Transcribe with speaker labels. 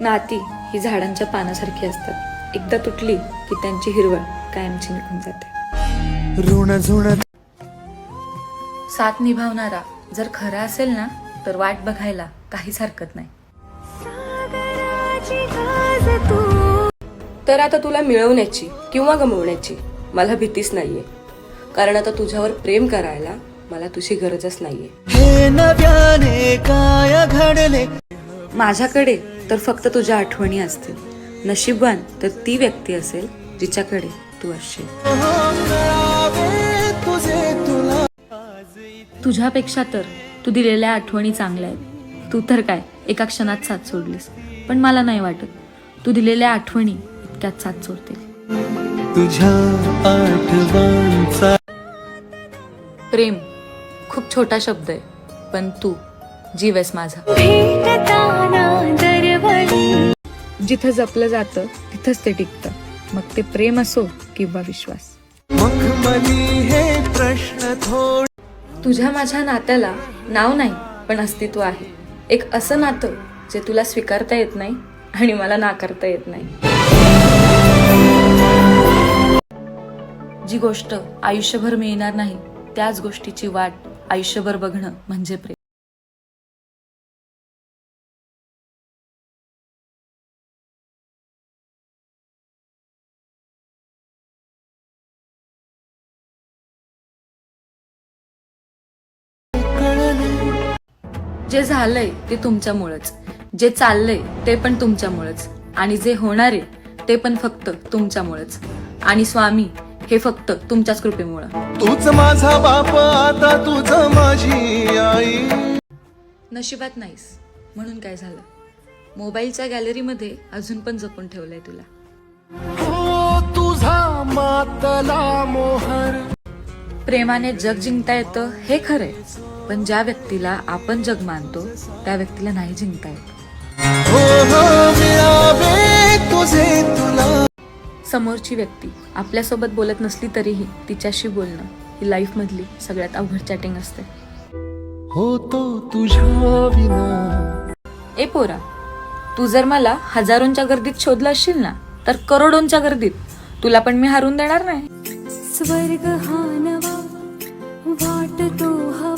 Speaker 1: नाती ही झाडांच्या पानासारखी असतात, एकदा तुटली की त्यांची हिरवळ कायमची निघून जाते. साथ निभावणारा जर खरा असेल ना, तर वाट बघायला काहीच हरकत नाही.
Speaker 2: तर आता तुला मिळवण्याची किंवा गमवण्याची मला भीतीच नाहीये, कारण आता तुझ्यावर प्रेम करायला मला तुझी गरजच नाहीये.
Speaker 3: हे नव्याने काय घडले,
Speaker 1: माझ्याकडे तर फक्त तुझ्या आठवणी असतील. नशीबवान तर ती व्यक्ती असेल जिच्याकडे तू असशील.
Speaker 3: तुझे तुला
Speaker 1: तुझ्यापेक्षा तर तू दिलेल्या आठवणी चांगल्या आहेत. तू तर काय एका क्षणात साथ सोडलीस, पण मला नाही वाटत तू दिलेल्या आठवणी इतक्यात साथ सोडतील.
Speaker 3: तुझ्या आठवणचा
Speaker 1: प्रेम खूप छोटा शब्द आहे, पण तू जीव आहेस माझा. जिथं जपलं जातं तिथंच ते टिकतं, मग ते प्रेम असो किंवा विश्वास.
Speaker 3: मखमली हे प्रश्न थोड
Speaker 1: तुझ्या माझ्या नात्याला नाव नाही, पण अस्तित्व आहे. एक असं नातं जे तुला स्वीकारता येत नाही आणि मला नाकारता येत नाही. जी गोष्ट आयुष्यभर मिळणार नाही, त्याच गोष्टीची वाट आयुष्यभर बघणं म्हणजे प्रेम. जे झालंय ते तुमच्यामुळेच, जे चाललंय ते पण तुमच्यामुळेच, आणि जे होणार आहे ते पण फक्त तुमच्यामुळेच. आणि स्वामी हे फक्त तुमच्याच कृपेमुळं.
Speaker 3: तूच माझा बाप, आता तूच माझी आई.
Speaker 1: नशिबात नाहीस म्हणून काय झालं, मोबाईलच्या गॅलरीमध्ये अजून पण जपून ठेवलंय तुला.
Speaker 3: हो तुझा मातला मोहर,
Speaker 1: प्रेमाने जग जिंकता येतं हे खरंय, पण ज्या व्यक्तीला आपण जग मानतो त्या व्यक्तीला नाही जिंकता येत.
Speaker 3: हो हो मिळावे तुझे तुला.
Speaker 1: समोरची व्यक्ती आपल्यासोबत बोलत नसली तरीही तिच्याशी बोलणं ही लाईफ मधली सगळ्यात अवघड चॅटिंग असते.
Speaker 3: होतो तुझ्या विना.
Speaker 1: ए पोरा, तू जर मला हजारोंच्या गर्दीत शोधलं असशील ना, तर करोडोंच्या गर्दीत तुला पण मी हरवून देणार नाही.
Speaker 4: स्वर्ग हा नवा वाटतो हवा.